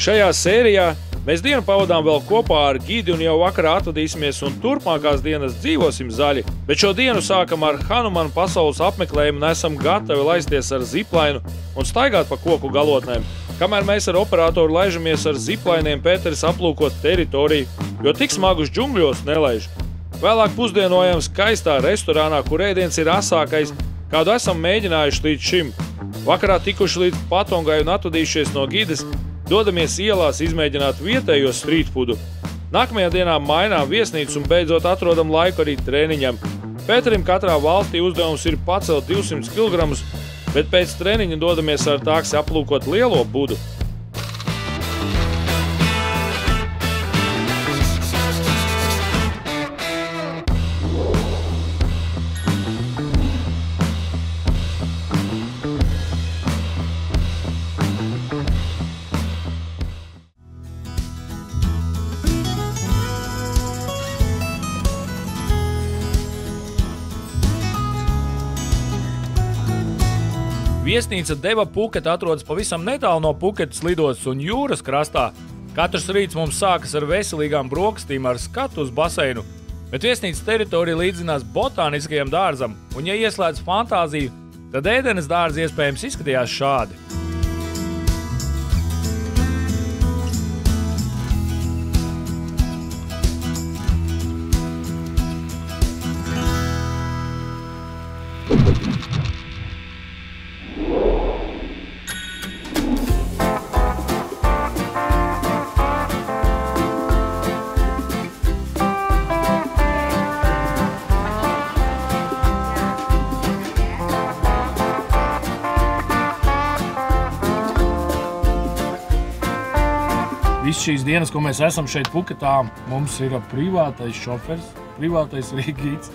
Šajā sērijā mēs dienu pavadām vēl kopā ar gidi un jau vakarā atvadīsimies un turpmākās dienas dzīvosim zaļi, bet šo dienu sākam ar Hanumanu pasaules apmeklējumu un esam gatavi laisties ar ziplainu un staigāt pa koku galotnēm. Kamēr mēs ar operatoru laižamies ar ziplainiem, Pēteris aplūkot teritoriju, jo tik smagus džungļos nelaiž. Vēlāk pusdienojam skaistā restorānā, kur ēdiens ir asākais, kādu esam mēģinājuši līdz šim. Vakarā tikuši līdz Patongai un atvadījušies no gides, dodamies ielās izmēģināt vietējo streetfoodu. Nākamajā dienā mainām viesnīcu un beidzot atrodam laiku arī treniņam. Pēterim katrā valstī uzdevums ir pacelt 200 kg, bet pēc treniņa dodamies ar taksi aplūkot lielo budu. Viesnīca Deva Phuket atrodas pavisam netālu no Phuketas lidostas un jūras krastā. Katrs rīts mums sākas ar veselīgām brokastīm ar skatu uz baseinu, bet viesnīcas teritorija līdzinās botāniskajam dārzam, un ja ieslēdz fantāziju, tad ēdenes dārzi iespējams izskatījās šādi. Viss šīs dienas, ko mēs esam šeit Phuketā, mums ir privātais šofers, privātais arī gids.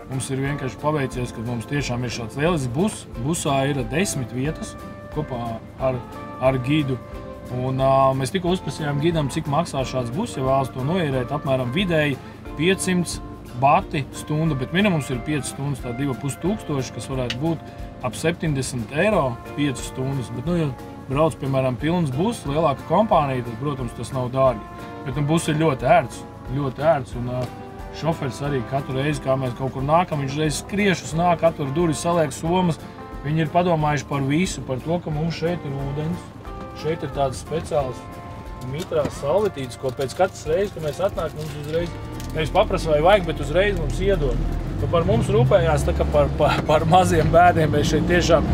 Mums ir vienkārši paveicies, ka mums tiešām ir šāds lielisks bus. Busā ir 10 vietas kopā ar gidu. Un mēs tikko uzprasījām gidam, cik maksā šāds bus, ja vēlas to noīrēt, apmēram vidēji 500 bati stunda, bet minimums ir 5 stundas, tā 2500, kas varētu būt ap 70 eiro 5 stundas. Bet, ja brauc, piemēram, pilns bus, lielāka kompānija, tad, protams, tas nav dārgi. Bet bus ir ļoti ērts, un šofers arī katru reizi, kā mēs kaut kur nākam, viņš reiz skriešus nāk, atver durvis, saliek somas. Viņi ir padomājuši par visu, par to, ka mums šeit ir ūdens. Šeit ir tādas speciālas mitrās salvetītes, ko pēc katras reizes, kad mēs atnāk, mums uzreiz nevis paprasa vai vajag, bet uzreiz mums iedod. Par mums rūpējās tā kā par maziem bērniem. Mēs šeit tiešām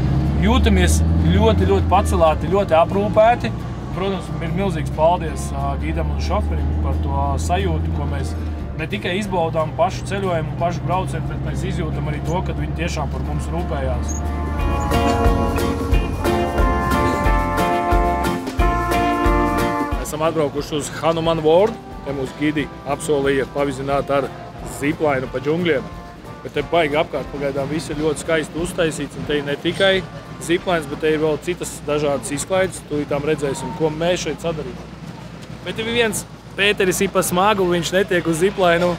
jūtamies ļoti pacelāti, ļoti aprūpēti. Protams, ir milzīgs paldies gidam un šoferim par to sajūtu, ko mēs ne tikai izbaudām pašu ceļojumu un pašu braucienu, bet mēs izjūtam arī to, ka viņi tiešām par mums rūpējās. Esam atbraukuši uz Hanuman World, te mūsu gidi apsolīja pavizināt ar ziplainu pa džungļiem. Bet te baigi apkārt pagaidām viss ir ļoti skaisti uztaisīts, un te ir ne tikai ziplains, bet te ir vēl citas dažādas izklaides. Tūlītām redzēsim, ko mēs šeit sadarīsim. Bet ir viens Pēteris ir pa smagu, viņš netiek uz ziplainu.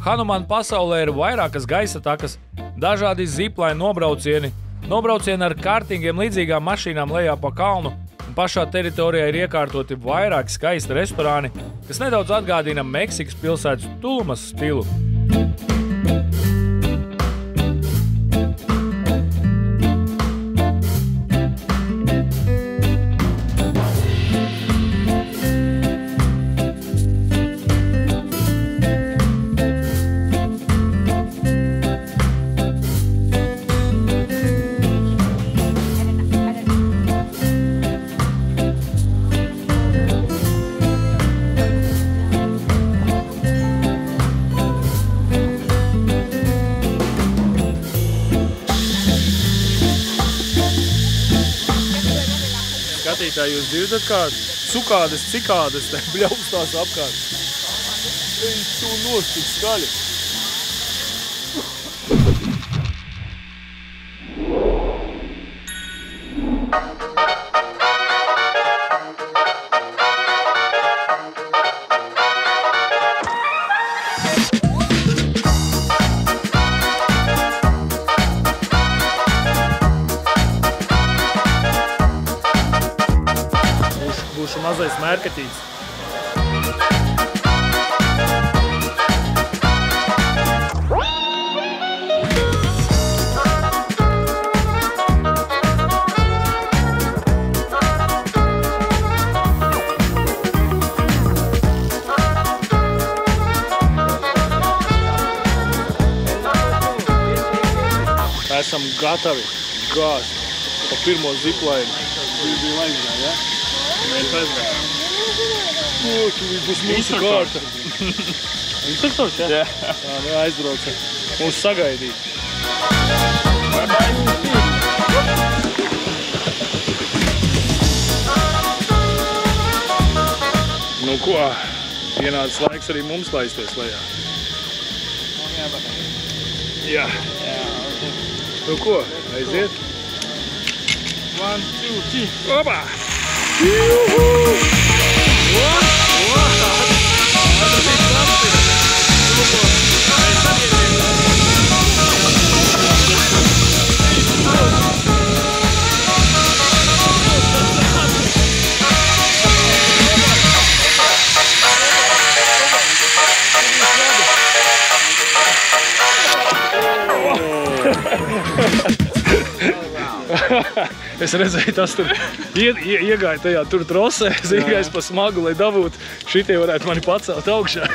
Hanumana pasaulē ir vairākas gaisa takas, dažādi ziplainu nobraucieni ar kartingiem līdzīgām mašīnām lejā pa kalnu, un pašā teritorijā ir iekārtoti vairāki skaisti restorāni, kas nedaudz atgādina Meksikas pilsētas Tulumas stilu. Skatītāji, jūs dzirdat kāds sukādes, cikādes, te bļaustās apkārt. Ej, tu nost, tik skaļi. Būšu mazais mērkaķītes. Esam gatavi gāzt pa pirmo ziplainu. Bija aizgāja, ja? Mēs aizgājām. Tu būs mūsu kārta. Instruktors, ja? Jā. Tā, nu aizbraucam. Mūs sagaidīt. Nu ko, pienācis laiks arī mums laisties lejā. Jā. Nu ko, aiziet? 1, 2, 3. Opa! Juhu! Es redzēju, tas tur iegāja tajā tur trosē, es iegāju pa smagu, lai dabūtu. Šitie varētu mani pacelt augšā.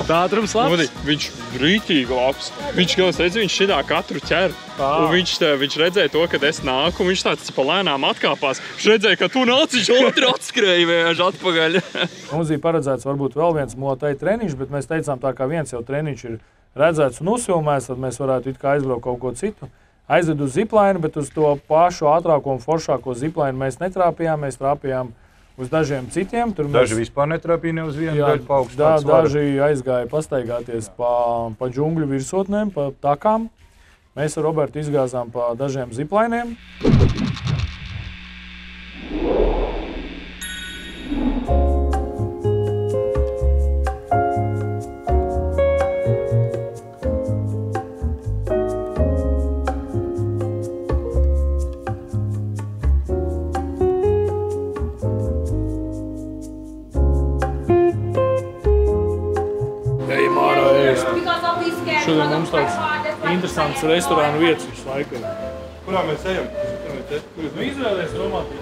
Tā ātrums labs. Viņš rītīgi labs. Viņš, kā es redzu, viņš šitā katru ķer. Un viņš redzēja to, kad es nāku, un viņš tāds pa lēnām atkāpās. Viņš redzēja, ka tu nāc, viņš otru atskrēja vienkārši atpagaļ. Mums bija paredzēts varbūt vēl viens Muay-Thai treniņš, bet mēs teicām tā, kā viens jau treniņš ir redzēts un uzfilmēts, tad mēs varētu it kā aizbraukt kaut ko citu. Aizved uz ziplainu, bet uz to pašu ātrāko un foršāko ziplainu mēs netrāpījām, mēs trāpījām uz dažiem citiem. Tur daži vispār netrāpīja ne uz vienu daļu pa augstāku svaru. Daži aizgāja pastaigāties pa džungļu virsotnēm, pa takām. Mēs ar Robertu izgāzām pa dažiem ziplainiem. Šodien mums tāds interesants restorānu vietas visu laiku. Kurā mēs ejam? Nu, izvēlies romantiku.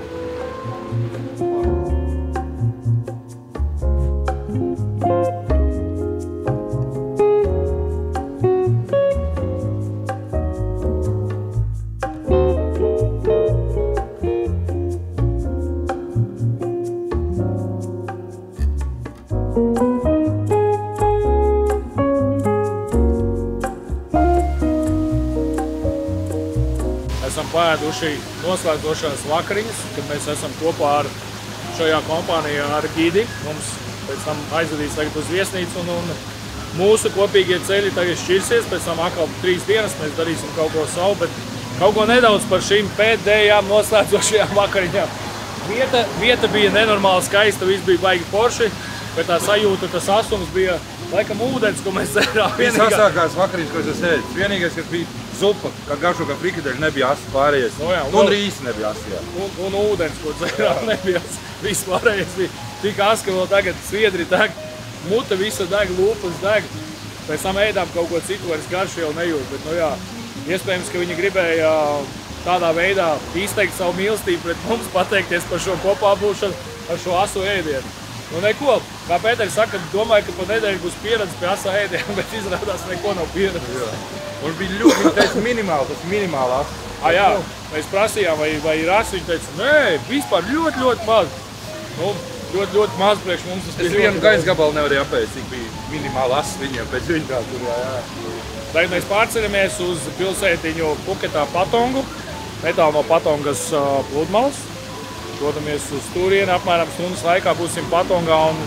Esam paēduši noslēdzošās vakariņas, kad mēs esam kopā ar šajā kompānijā ar gidi. Mums pēc tam aizvedīs tagad uz viesnīcu un mūsu kopīgie ceļi tagad šķirsies. Pēc tam atkal 3 dienas mēs darīsim kaut ko savu, bet kaut ko nedaudz par šīm pēdējām noslēdzošajām vakariņām. Vieta bija nenormāli skaista, viss bija baigi forši, bet tā sajūta, tas asums bija laikam ūdens, ko mēs cerām. Viss asākās vakariņas, ko es ēdu. Vienīgais, kas bija zupa, kā garšo, kā frikadeļi nebija asi pārējais. Un rīsi nebija asi, jā. Un ūdens, ko cerām, nebija asi. Viss pārējais bija tik asi, ka vēl tagad sviedri deg, mute visa deg, lūpas deg. Pēc tam ēdām kaut ko citu, vairs garšu jau nejūt, bet nu jā, iespējams, ka viņi gribēja tādā veidā izteikt savu mīlestību pret mums, pateikties par šo kopā būšanu ar šo asu ēdienu. Nu neko, kā Pēters saka, domāju, ka pa nedēļu būs pieredze pie asā ēdienu, bet izrādās neko nav pieredzes. Un bija ļoti, viņi teica minimāli, tas minimāli asi. Jā, mēs prasījām, vai ir asi, viņi teica, nē, vispār ļoti maz. Nu, ļoti maz priekš mums tas bija. Es vienu gaisa gabalu nevarēju apēst, cik bija minimāli asi viņiem pēc viņa kā tur, jā. Tagad mēs pārceļamies uz pilsētiņu Puketā Patongu, netālu no Patongas pludmales. Dodamies uz turieni, apmēram stundas laikā būsim Patongā un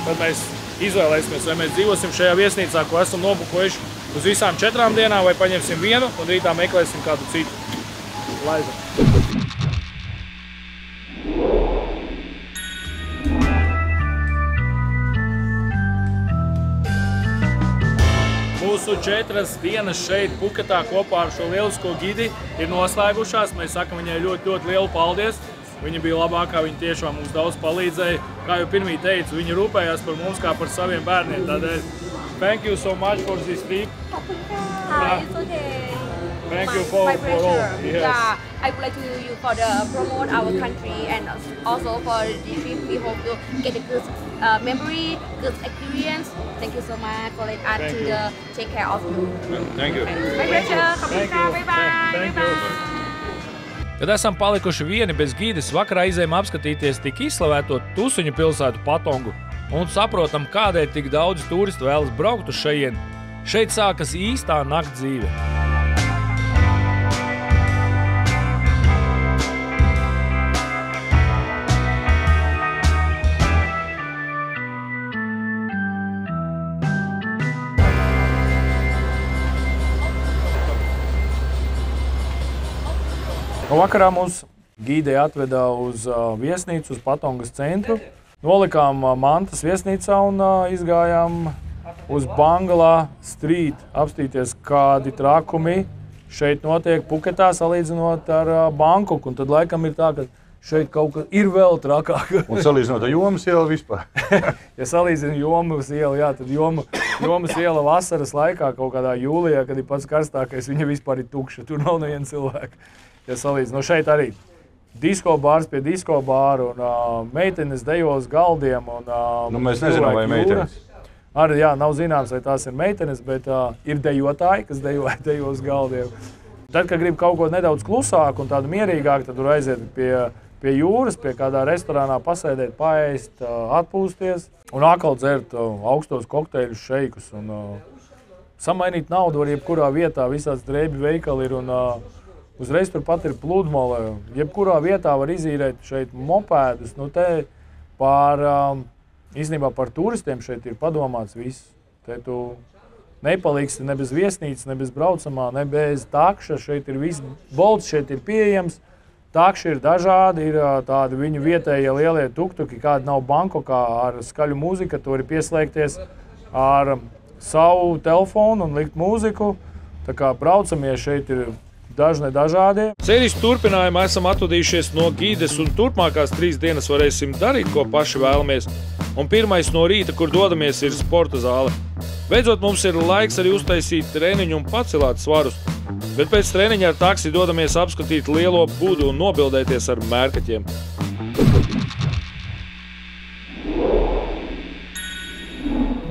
tad mēs izvēlēsimies, vai mēs dzīvosim šajā viesnīcā, ko esam nobukojuši uz visām 4 dienām, vai paņemsim vienu un rītā meklēsim kādu citu. Laiza. Mūsu 4 dienas šeit Puketā kopā ar šo lielisko gidi ir noslēgušās. Mēs sakam viņai ļoti lielu paldies. Viņa bija labākā, viņa tiešām mums daudz palīdzēja. Kā jau pirmī teicu, viņa rūpējās par mums kā par saviem bērniem. Tādēļ, thank you so much for this trip. It's okay. Thank you for all. Yes. Yeah, I would like to you for the promote our country and also for the trip. We hope to get a good memory, good experience. Thank you so much for letting us to take care of you. Thank you. My pleasure. Bye bye. Thank you. Kad esam palikuši vieni bez gides, vakarā izējām apskatīties tik izslavēto Tusuņu pilsētu Patongu un saprotam, kādēļ tik daudz turistu vēlas braukt uz šejieni. Šeit sākas īstā nakts dzīve. Vakarā mūs gīdei atveda uz viesnīcu, uz Patongas centru. Nolikām mantas viesnīcā un izgājām uz Bangalā Street, apstīties, kādi trakumi šeit notiek Puketā, salīdzinot ar Bankoku. Un tad laikam ir tā, ka šeit kaut kas ir vēl trakāk. Un salīdzinot ar Jomas ielu vispār. Ja salīdzinu Jomas ielu, jā, tad Jomas iela vasaras laikā, kaut kādā jūlijā, kad ir pats karstākais, viņa vispār ir tukša. Tur nav neviena cilvēka. Ja salīdzinu, šeit arī disko bārs pie disko bāru un meitenes dejo uz galdiem. Un, mēs nezinām, vai meitenes. Arī, jā, nav zināms, vai tās ir meitenes, bet ir dejotāji, kas dejo uz galdiem. Tad, kad grib kaut ko nedaudz klusāk un tādu mierīgāk, tad tur aiziet pie jūras, pie kādā restorānā pasēdēt, paēst, atpūsties un atkal dzert augstos kokteļus, šeikus un samainīt naudu var jebkurā vietā, visāds drēbju veikali ir un uzreiz turpat ir pludmale. Jebkurā vietā var izīrēt šeit mopēdus. Nu, te īstenībā par turistiem šeit ir padomāts viss. Te tu nepaliksi ne bez viesnīcas, ne bez braucamā, ne bez takša. Šeit ir viss. Bolts šeit ir pieejams. Takši ir dažādi. Ir tādi viņu vietējie lielie tuktuki, kādi nav Bankokā ar skaļu mūziku. Tu vari pieslēgties ar savu telefonu un likt mūziku. Tā kā braucamie šeit ir dažādi. Sērijas turpinājumā esam atvadījušies no gides un turpmākās 3 dienas varēsim darīt, ko paši vēlamies. Un pirmais no rīta, kur dodamies, ir sporta zāle. Beidzot mums ir laiks arī uztaisīt treniņu un pacelāt svarus. Bet pēc treniņa ar taksi dodamies apskatīt lielo budu un nobildēties ar mērkaķiem.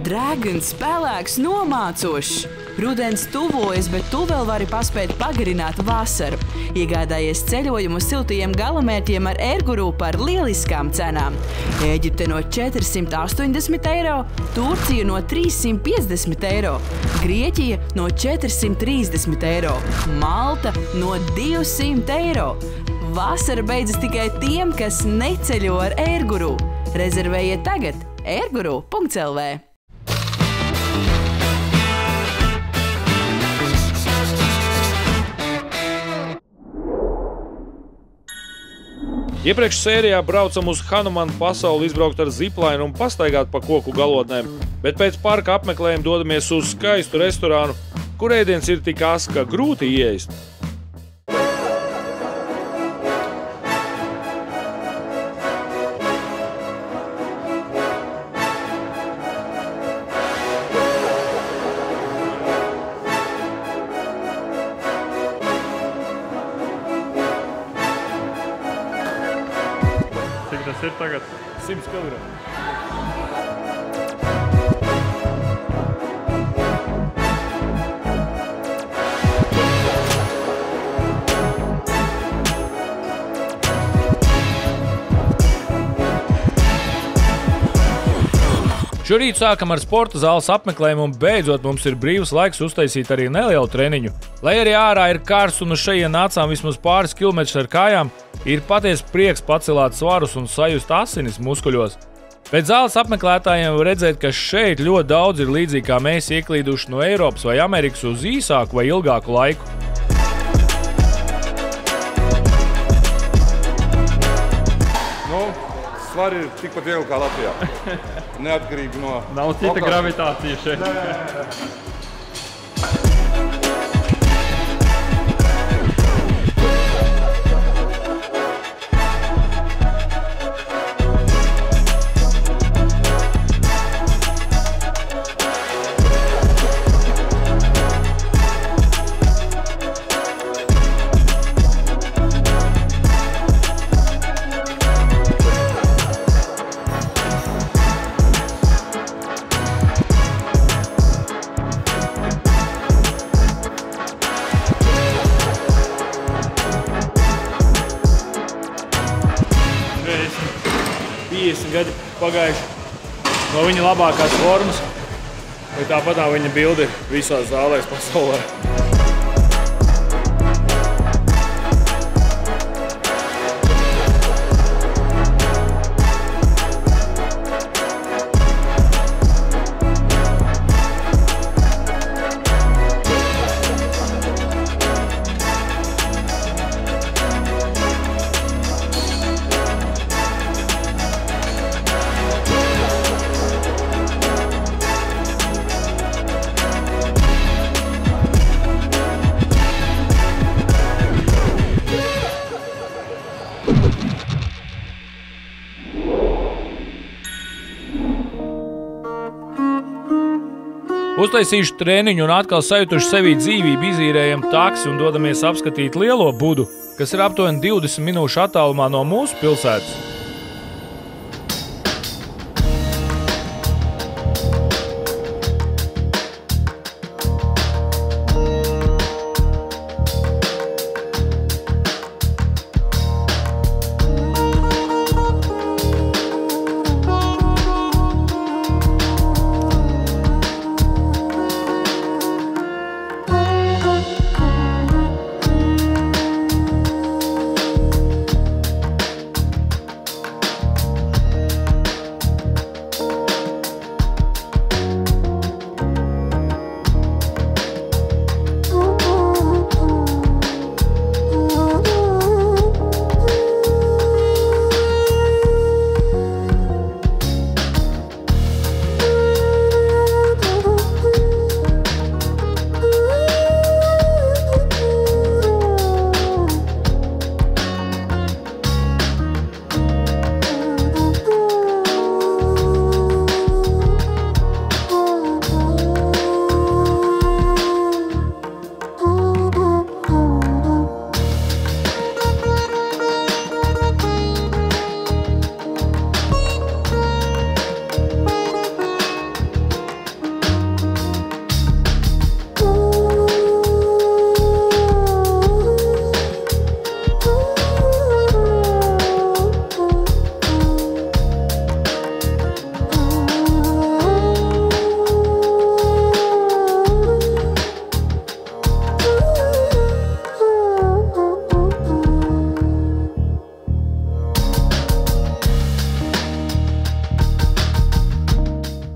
Dragons spēlēks nomācošs. Rudens tuvojas, bet tu vēl vari paspēt pagarināt vasaru. Iegādājies ceļojumu uz siltajiem galamērķiem ar Airguru par lieliskām cenām. Ēģipte no 480 eiro, Turcija no 350 eiro, Grieķija no 430 eiro, Malta no 200 eiro. Vasara beidzas tikai tiem, kas neceļo ar Airguru. Rezervējiet tagad airguru.lv. Iepriekš sērijā braucam uz Hanumanu pasauli izbraukt ar zipline un pastaigāt pa koku galotnēm, bet pēc parka apmeklējuma dodamies uz skaistu restorānu, kur ēdiens ir tik asks, ka grūti ieēst. Tas ir tagad 100 kg. Šorīt sākam ar sporta zāles apmeklējumu un beidzot mums ir brīvs laiks uztaisīt arī nelielu treniņu. Lai arī ārā ir karsts un uz šejien nācām vismaz pāris kilometrus ar kājām, ir patiesi prieks pacelāt svarus un sajust asinis muskuļos. Pēc zāles apmeklētājiem var redzēt, ka šeit ļoti daudz ir līdzīgi kā mēs ieklīduši no Eiropas vai Amerikas uz īsāku vai ilgāku laiku. Svari ir tikpat viegli kā Latvijā. Neatkarīgi no... Nav cita gravitācija šeit. 50 gadi pagājuši no viņa labākās formas. Vai tāpatā viņa bildi visās zālēs pasaulē. Uztaisījuši treniņu un atkal sajutuši sevī dzīvību, izīrējam taksi un dodamies apskatīt lielo budu, kas ir aptuveni 20 minūšu attālumā no mūsu pilsētas.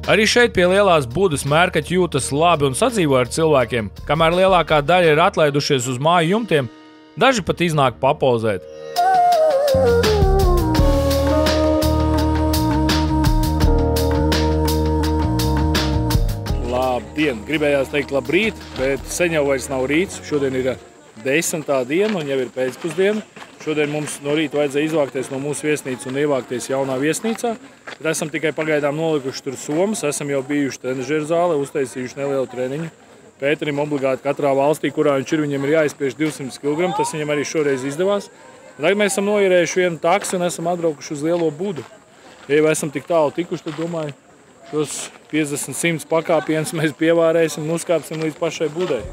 Arī šeit pie lielās budas mērkaķi jūtas labi un sadzīvo ar cilvēkiem, kamēr lielākā daļa ir atlaidušies uz māju jumtiem, daži pat iznāk papozēt. Labdien! Gribējās teikt labrīt, bet sen jau vairs nav rīts. Šodien ir 10. diena un jau ir pēcpusdiena. Šodien mums no rīta vajadzēja izvākties no mūsu viesnīcas un ievākties jaunā viesnīcā. Bet esam tikai pagaidām nolikuši tur somas, esam jau bijuši trenažieru zālē, uztaisījuši nelielu treniņu. Pēterim obligāti katrā valstī, kurā viņš ir, viņam ir jāizspiež 200 kg, tas viņam arī šoreiz izdevās. Tagad mēs esam noierējuši vienu taksi un esam atbraukuši uz lielo budu. Ja jau esam tik tālu tikuši, tad domāju, šos 50-100 pakāpienus mēs pievārēsim un uzkāpsim līdz pašai budai.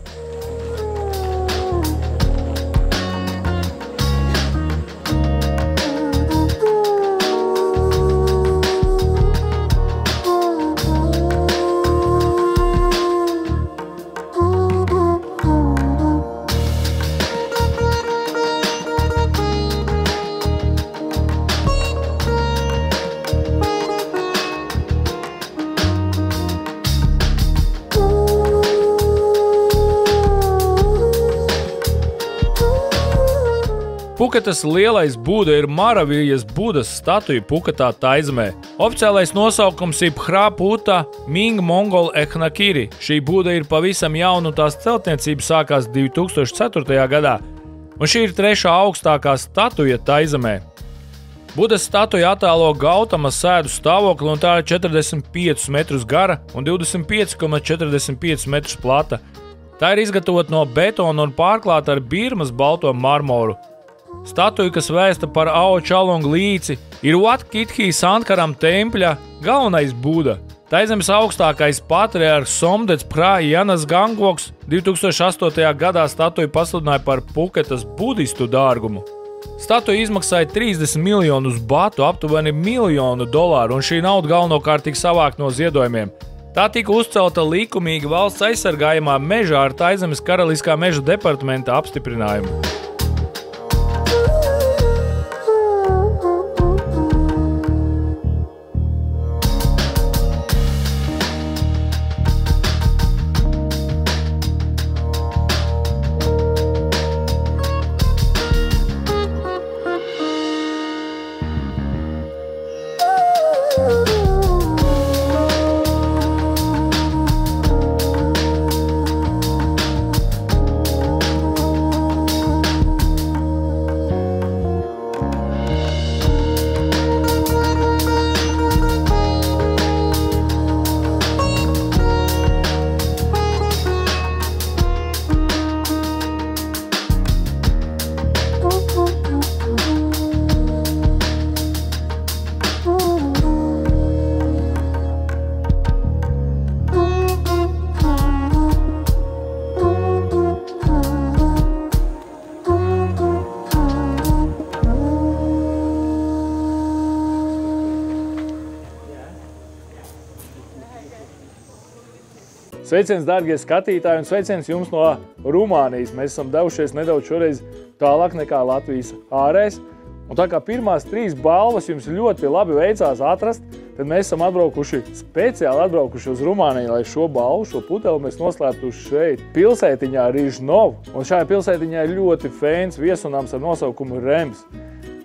Puketas lielais Buda ir Maravijas Budas statuja Puketā, Taizemē. Oficiālais nosaukums ir Phra Phutta Ming Mongol Ekhnakiri. Šī Buda ir pavisam jauna un tās celtniecība sākās 2004. gadā, un šī ir 3. augstākā statuja Taizemē. Budas statuja attēlo Gautama sēdu stāvokli, un tā ir 45 metrus gara un 25,45 metrus plata. Tā ir izgatavota no betona un pārklāta ar Birmas balto marmoru. Statuja, kas vēsta par Ao Chalong līci, ir Wat Kithī Santkaram tempļa galvenais Buda. Taizemes augstākais patriarhs Somdets Phra Janas Gangvoks 2008. gadā statuju pasludināja par Puketas budistu dārgumu. Statuja izmaksāja 30 miljonus batu, aptuveni $1 miljonu, un šī nauda galvenokārt tika savākt no ziedojumiem. Tā tika uzcelta likumīgi valsts aizsargājamā mežā ar Taizemes Karaliskā meža departamenta apstiprinājumu. Sveiciens, dārgie skatītāji, un sveiciens jums no Rumānijas. Mēs esam devušies nedaudz šoreiz tālāk nekā Latvijas ārēs. Un tā kā pirmās 3 balvas jums ļoti labi veicās atrast, tad mēs esam speciāli atbraukuši uz Rumāniju, lai šo balvu, šo pudeli mēs noslēptu šeit, pilsētiņā Rižnovu. Un šajā pilsētiņā ir ļoti fēns viesunāms ar nosaukumu Rems.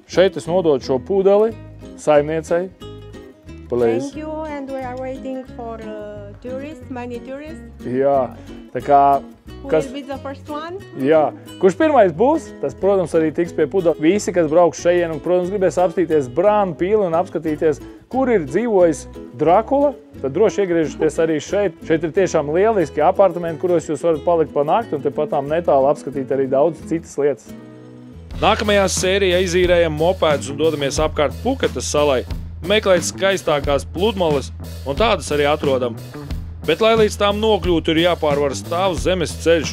Šeit es nododu šo pudeli saimniecei. Thank you, and we are waiting for tourists, many tourists. Jā, tā kā... Who will be the first one? Jā, kurš pirmais būs, tas, protams, arī tiks pie pudeli. Visi, kas brauks šeit, un, protams, gribēs apstīties Brānu pili un apskatīties, kur ir dzīvojis Drakula, tad droši iegriežaties arī šeit. Šeit ir tiešām lieliski apartamenti, kuros jūs varat palikt pa nakti, un te patām netālu apskatīt arī daudz citas lietas. Nākamajā sērijā izīrējam mopēdus un dodamies apkārt Puketas salai, meklēt skaistākās pludmales, un tādas arī atrodam. Bet, lai līdz tām nokļūtu, ir jāpārvar stāvs zemes ceļš.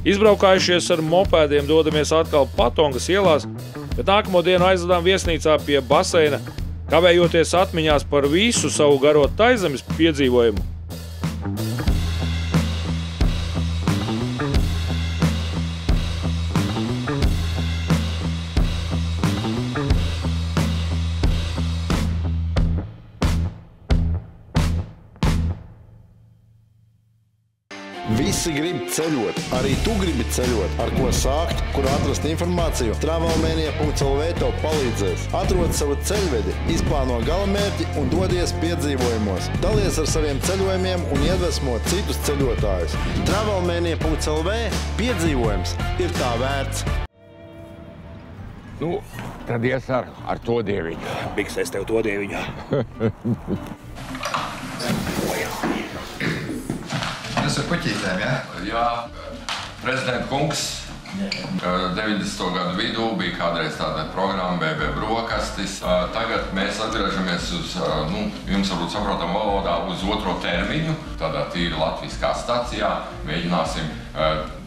Izbraukājušies ar mopēdiem, dodamies atkal Patongas ielās, bet nākamo dienu aizvedām viesnīcā pie baseina, kavējoties atmiņās par visu savu garo Taizemes piedzīvojumu. Visi grib ceļot, arī tu gribi ceļot, ar ko sākt, kur atrast informāciju. Travelmania.lv tev palīdzēs. Atrod savu ceļvedi, izplāno galamērķi un dodies piedzīvojumos. Dalies ar saviem ceļojumiem un iedvesmo citus ceļotājus. Travelmania.lv piedzīvojums ir tā vērts. Nu, tad ies ar to dieviņu. Biksēs tev to dieviņu. Jūs ar puķītēm, ja? Jā, prezidenta kungs 90. gadu vidū bija kādreiz tāda programma BB Brokastis. Tagad mēs atgriežamies uz, jums varbūt saprotam valodā, uz 2. termiņu, tādā tīri latviskā stacijā. Mēģināsim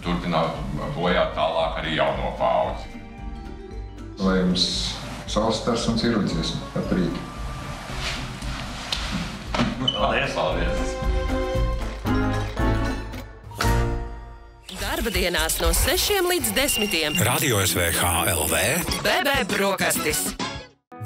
turpināt bojāt tālāk arī jauno paudzi. Lai jums saules stars un cirūcies pat rīt. Paldies! Paldies! Darba dienās no 6 līdz 10. Radio SVH LV. BB Brokastis.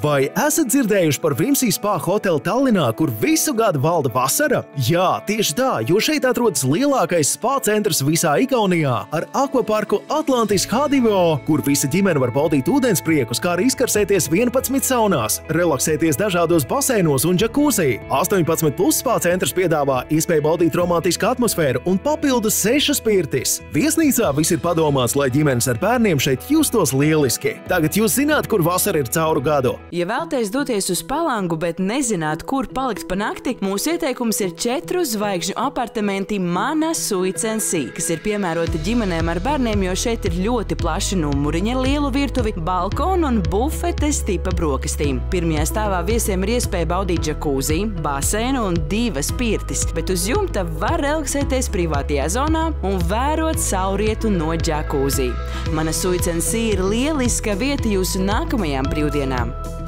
Vai esat dzirdējuši par Vimsī Spa hoteli Tallinā, kur visu gadu valda vasara? Jā, tieši tā, jo šeit atrodas lielākais spa centrs visā Igaunijā ar akvaparku Atlantis H2O, kur visa ģimene var baudīt ūdenspriekus, kā arī izkarsēties 11 saunās, relaksēties dažādos baseinos un džakūzī. 18+ spa centrs piedāvā iespēju baudīt romantisku atmosfēru un papildus 6 pirtis. Viesnīcā viss ir padomāts, lai ģimenes ar bērniem šeit justos lieliski. Tagad jūs zināt, kur vasara ir cauru gadu. Ja vēlaties doties uz Palangu, bet nezināt, kur palikt pa nakti, mūsu ieteikums ir 4 zvaigžņu apartamenti Mana Suites & Sea, kas ir piemēroti ģimenēm ar bērniem, jo šeit ir ļoti plaši numuriņi ar lielu virtuvi, balkonu un bufetes tipa brokastīm. Pirmajā stāvā viesiem ir iespēja baudīt džakūzī, basēnu un 2 pirtis, bet uz jumta var relaksēties privātajā zonā un vērot saulrietu no džakūzī. Mana Suites & Sea ir lieliska vieta jūsu nākamajām brīvdienām.